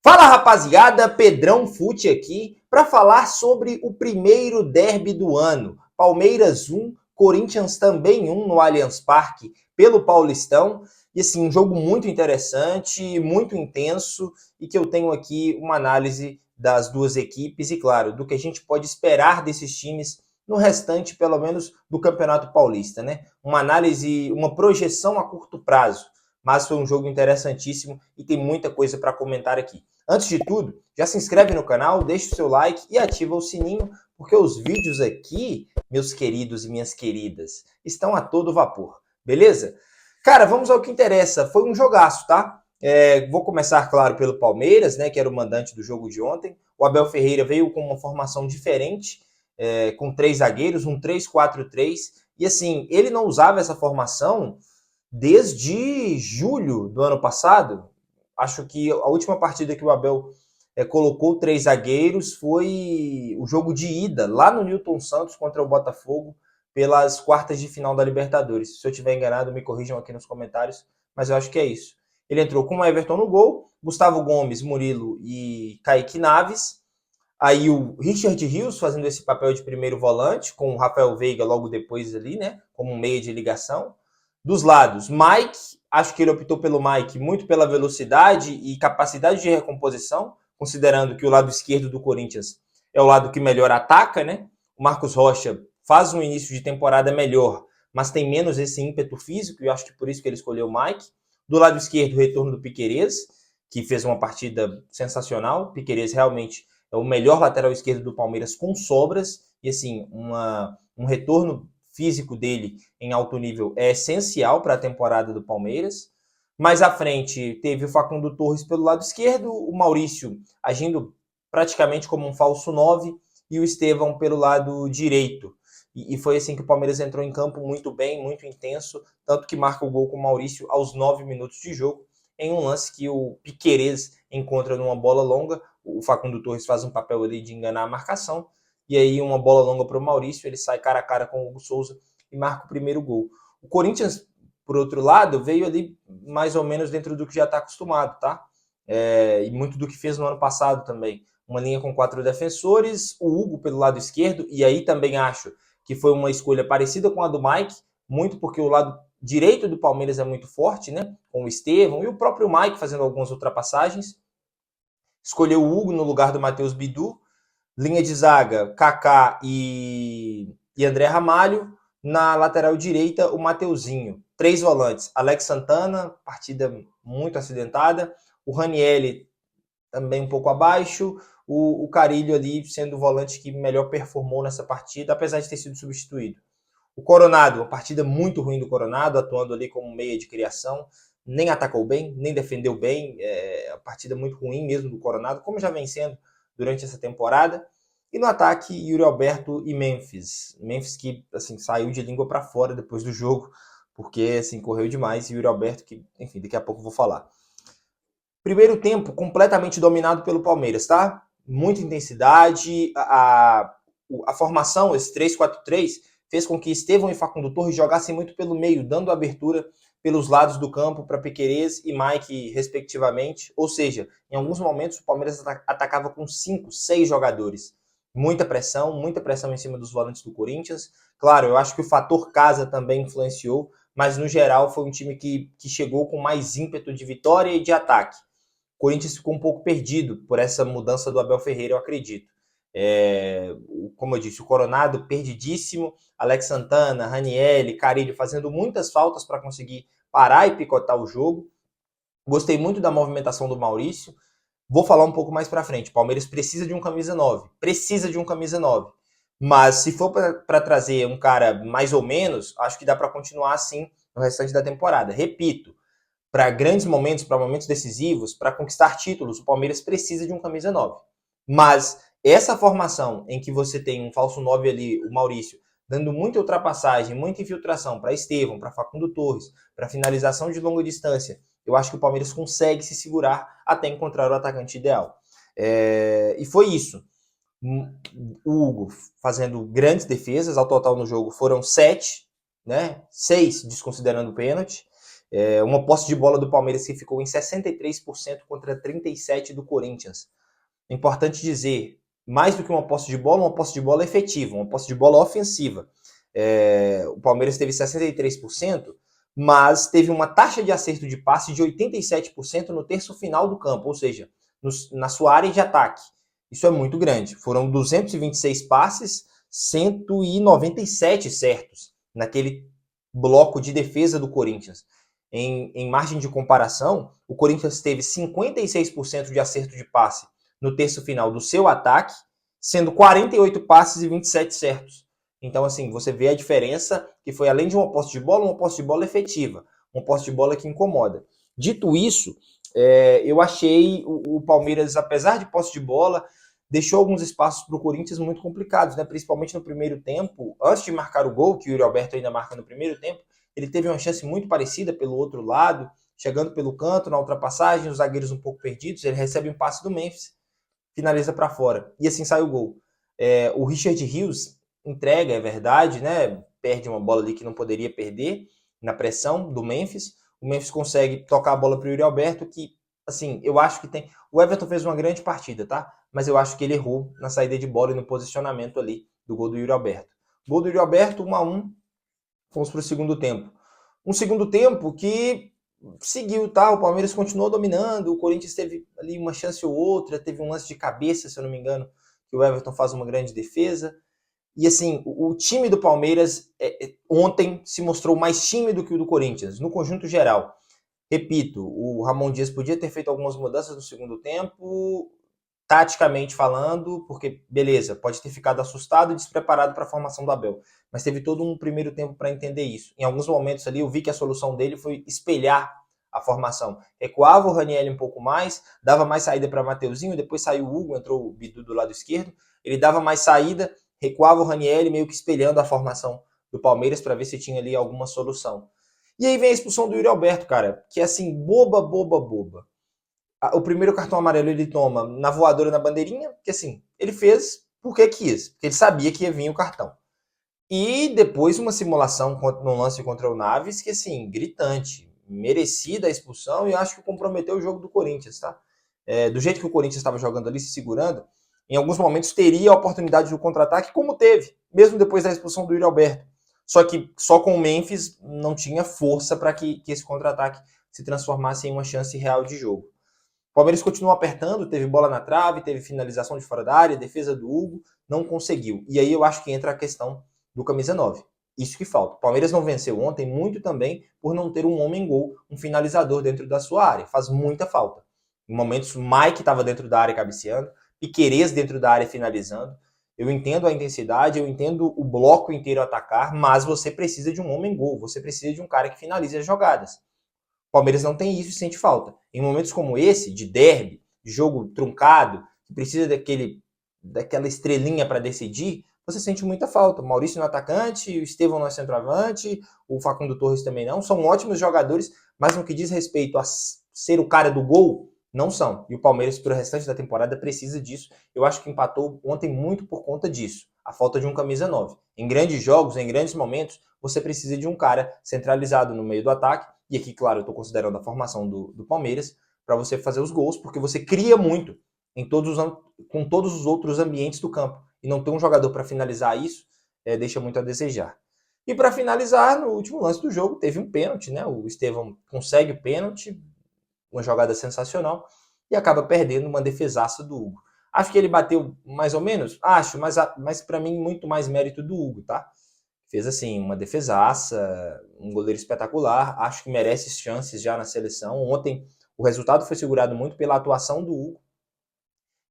Fala rapaziada, Pedrão Fute aqui para falar sobre o primeiro derby do ano. Palmeiras 1, Corinthians também 1 no Allianz Parque pelo Paulistão. E assim, um jogo muito interessante, muito intenso e que eu tenho aqui uma análise das duas equipes e, claro, do que a gente pode esperar desses times no restante, pelo menos, do Campeonato Paulista, né? Uma análise, uma projeção a curto prazo. Mas foi um jogo interessantíssimo e tem muita coisa para comentar aqui. Antes de tudo, já se inscreve no canal, deixa o seu like e ativa o sininho, porque os vídeos aqui, meus queridos e minhas queridas, estão a todo vapor, beleza? Cara, vamos ao que interessa. Foi um jogaço, tá? Vou começar, claro, pelo Palmeiras, né, que era o mandante do jogo de ontem. O Abel Ferreira veio com uma formação diferente, com três zagueiros, um 3-4-3. E assim, ele não usava essa formação desde julho do ano passado. Acho que a última partida que o Abel colocou três zagueiros foi o jogo de ida, lá no Newton Santos contra o Botafogo, pelas quartas de final da Libertadores. Se eu estiver enganado, me corrijam aqui nos comentários, mas eu acho que é isso. Ele entrou com o Everton no gol, Gustavo Gomes, Murilo e Kaique Naves. Aí o Richard Rios fazendo esse papel de primeiro volante, com o Rafael Veiga logo depois ali, né, como um meio de ligação. Dos lados, Mike, acho que ele optou pelo Mike muito pela velocidade e capacidade de recomposição, considerando que o lado esquerdo do Corinthians é o lado que melhor ataca, né? O Marcos Rocha faz um início de temporada melhor, mas tem menos esse ímpeto físico, e eu acho que por isso que ele escolheu o Mike. Do lado esquerdo, o retorno do Piquerez, que fez uma partida sensacional. Piquerez realmente é o melhor lateral esquerdo do Palmeiras com sobras, e assim, um retorno físico dele em alto nível é essencial para a temporada do Palmeiras. Mais à frente, teve o Facundo Torres pelo lado esquerdo, o Maurício agindo praticamente como um falso 9 e o Estevão pelo lado direito. E foi assim que o Palmeiras entrou em campo muito bem, muito intenso, tanto que marca o gol com o Maurício aos 9 minutos de jogo, em um lance que o Piquerez encontra numa bola longa. O Facundo Torres faz um papel ali de enganar a marcação, e aí uma bola longa para o Maurício, ele sai cara a cara com o Hugo Souza e marca o primeiro gol. O Corinthians, por outro lado, veio ali mais ou menos dentro do que já está acostumado, tá? E muito do que fez no ano passado também. Uma linha com 4 defensores, o Hugo pelo lado esquerdo, e aí também acho que foi uma escolha parecida com a do Mike, muito porque o lado direito do Palmeiras é muito forte, né? Com o Estevão e o próprio Mike fazendo algumas ultrapassagens. Escolheu o Hugo no lugar do Matheus Bidu. Linha de zaga, Kaká e André Ramalho. Na lateral direita, o Mateuzinho. Três volantes, Alex Santana, partida muito acidentada. O Ranielli também um pouco abaixo. O Carilho ali sendo o volante que melhor performou nessa partida, apesar de ter sido substituído. O Coronado, uma partida muito ruim do Coronado, atuando ali como meia de criação. Nem atacou bem, nem defendeu bem. Uma partida muito ruim mesmo do Coronado, como já vem sendo durante essa temporada. E no ataque, Yuri Alberto e Memphis. Memphis que assim, saiu de língua para fora depois do jogo, porque assim, correu demais. E Yuri Alberto, que, enfim, daqui a pouco eu vou falar. Primeiro tempo completamente dominado pelo Palmeiras, tá? Muita intensidade. A formação, esse 3-4-3, fez com que Estevão e Facundo Torres jogassem muito pelo meio, dando abertura pelos lados do campo para Piquerez e Mike, respectivamente. Ou seja, em alguns momentos o Palmeiras atacava com 5, 6 jogadores. Muita pressão em cima dos volantes do Corinthians. Claro, eu acho que o fator casa também influenciou, mas no geral foi um time que chegou com mais ímpeto de vitória e de ataque. O Corinthians ficou um pouco perdido por essa mudança do Abel Ferreira, eu acredito. Como eu disse, o Coronado perdidíssimo, Alex Santana, Ranielli, Carilho fazendo muitas faltas para conseguir parar e picotar o jogo. Gostei muito da movimentação do Maurício. Vou falar um pouco mais para frente. O Palmeiras precisa de um camisa 9. Precisa de um camisa 9. Mas se for para trazer um cara mais ou menos, acho que dá para continuar assim no restante da temporada. Repito, para grandes momentos, para momentos decisivos, para conquistar títulos, o Palmeiras precisa de um camisa 9. Mas essa formação em que você tem um falso 9 ali, o Maurício, dando muita ultrapassagem, muita infiltração para Estevão, para Facundo Torres, para finalização de longa distância, eu acho que o Palmeiras consegue se segurar até encontrar o atacante ideal. E foi isso. O Hugo fazendo grandes defesas, ao total no jogo foram 7, né? 6 desconsiderando o pênalti. Uma posse de bola do Palmeiras que ficou em 63% contra 37% do Corinthians. É importante dizer, mais do que uma posse de bola efetiva, uma posse de bola ofensiva. O Palmeiras teve 63%, mas teve uma taxa de acerto de passe de 87% no terço final do campo, ou seja, na sua área de ataque. Isso é muito grande. Foram 226 passes, 197 certos naquele bloco de defesa do Corinthians. Em margem de comparação, o Corinthians teve 56% de acerto de passe no terço final do seu ataque, sendo 48 passes e 27 certos. Então, assim, você vê a diferença, que foi além de uma posse de bola efetiva, uma posse de bola que incomoda. Dito isso, eu achei o Palmeiras, apesar de posse de bola, deixou alguns espaços para o Corinthians muito complicados, né? Principalmente no primeiro tempo, antes de marcar o gol, que o Yuri Alberto ainda marca no primeiro tempo, ele teve uma chance muito parecida pelo outro lado, chegando pelo canto, na ultrapassagem, os zagueiros um pouco perdidos, ele recebe um passe do Memphis, finaliza para fora, e assim sai o gol. O Richard Rios entrega, é verdade, né? Perde uma bola ali que não poderia perder, na pressão do Memphis. O Memphis consegue tocar a bola para o Yuri Alberto, que, assim, eu acho que tem... O Everton fez uma grande partida, tá? Mas eu acho que ele errou na saída de bola e no posicionamento ali do gol do Yuri Alberto. Gol do Yuri Alberto, 1-1, fomos para o segundo tempo. Um segundo tempo que seguiu, tá? O Palmeiras continuou dominando, o Corinthians teve ali uma chance ou outra, teve um lance de cabeça, se eu não me engano, que o Everton faz uma grande defesa. E assim, o time do Palmeiras ontem se mostrou mais tímido que o do Corinthians, no conjunto geral. Repito, o Ramon Dias podia ter feito algumas mudanças no segundo tempo, taticamente falando, porque, beleza, pode ter ficado assustado e despreparado para a formação do Abel, mas teve todo um primeiro tempo para entender isso. Em alguns momentos ali eu vi que a solução dele foi espelhar a formação. Recuava o Ranieri um pouco mais, dava mais saída para Mateuzinho, depois saiu o Hugo, entrou o Bidu do lado esquerdo, ele dava mais saída, recuava o Ranieri, meio que espelhando a formação do Palmeiras para ver se tinha ali alguma solução. E aí vem a expulsão do Yuri Alberto, cara, que é assim, boba, boba, boba. O primeiro cartão amarelo ele toma na voadora na bandeirinha, que assim, ele fez porque quis, porque ele sabia que ia vir o cartão. E depois uma simulação no lance contra o Naves, que assim, gritante, merecida a expulsão e acho que comprometeu o jogo do Corinthians, tá? Do jeito que o Corinthians estava jogando ali, se segurando, em alguns momentos teria a oportunidade do contra-ataque, como teve, mesmo depois da expulsão do Yuri Alberto. Só que só com o Memphis não tinha força para que esse contra-ataque se transformasse em uma chance real de jogo. O Palmeiras continuou apertando, teve bola na trave, teve finalização de fora da área, defesa do Hugo, não conseguiu. E aí eu acho que entra a questão do camisa 9. Isso que falta. O Palmeiras não venceu ontem muito também por não ter um homem-gol, um finalizador dentro da sua área. Faz muita falta. Em momentos, Mike estava dentro da área cabeceando, Piquerez dentro da área finalizando. Eu entendo a intensidade, eu entendo o bloco inteiro atacar, mas você precisa de um homem-gol, você precisa de um cara que finalize as jogadas. O Palmeiras não tem isso e sente falta. Em momentos como esse, de derby, de jogo truncado, que precisa daquela estrelinha para decidir, você sente muita falta. O Maurício no atacante, o Estevão no centroavante, o Facundo Torres também não. São ótimos jogadores, mas no que diz respeito a ser o cara do gol, não são. E o Palmeiras, para o restante da temporada, precisa disso. Eu acho que empatou ontem muito por conta disso. A falta de um camisa 9. Em grandes jogos, em grandes momentos, você precisa de um cara centralizado no meio do ataque. E aqui, claro, eu estou considerando a formação do Palmeiras para você fazer os gols, porque você cria muito com todos os outros ambientes do campo. E não ter um jogador para finalizar isso deixa muito a desejar. E para finalizar, no último lance do jogo, teve um pênalti, né? O Estevão consegue o pênalti, uma jogada sensacional, e acaba perdendo uma defesaça do Hugo. Acho que ele bateu mais ou menos? Acho, mas para mim muito mais mérito do Hugo, tá? Fez assim, uma defesaça, um goleiro espetacular, acho que merece chances já na seleção. Ontem o resultado foi segurado muito pela atuação do Hugo.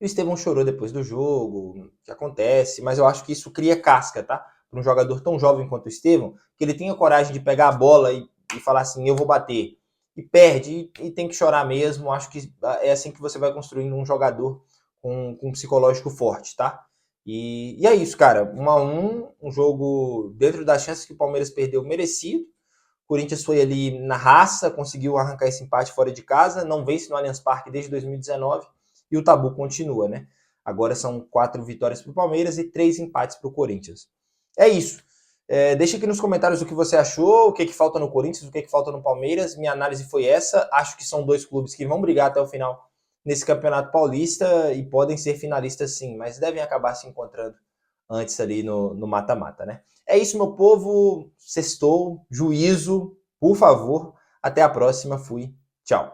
E o Estevão chorou depois do jogo, que acontece, mas eu acho que isso cria casca, tá? Para um jogador tão jovem quanto o Estevão, que ele tenha coragem de pegar a bola e falar assim, eu vou bater. E perde, e tem que chorar mesmo. Acho que é assim que você vai construindo um jogador com um psicológico forte, tá? E é isso, cara. 1-1, um jogo dentro das chances que o Palmeiras perdeu merecido. O Corinthians foi ali na raça, conseguiu arrancar esse empate fora de casa, não vence no Allianz Parque desde 2019 e o tabu continua, né? Agora são 4 vitórias para o Palmeiras e 3 empates para o Corinthians. É isso. Deixa aqui nos comentários o que você achou, o que falta no Corinthians, o que falta no Palmeiras. Minha análise foi essa. Acho que são dois clubes que vão brigar até o final nesse Campeonato Paulista e podem ser finalistas sim, mas devem acabar se encontrando antes ali no mata-mata, né? É isso, meu povo. Sextou, juízo, por favor. Até a próxima. Fui. Tchau.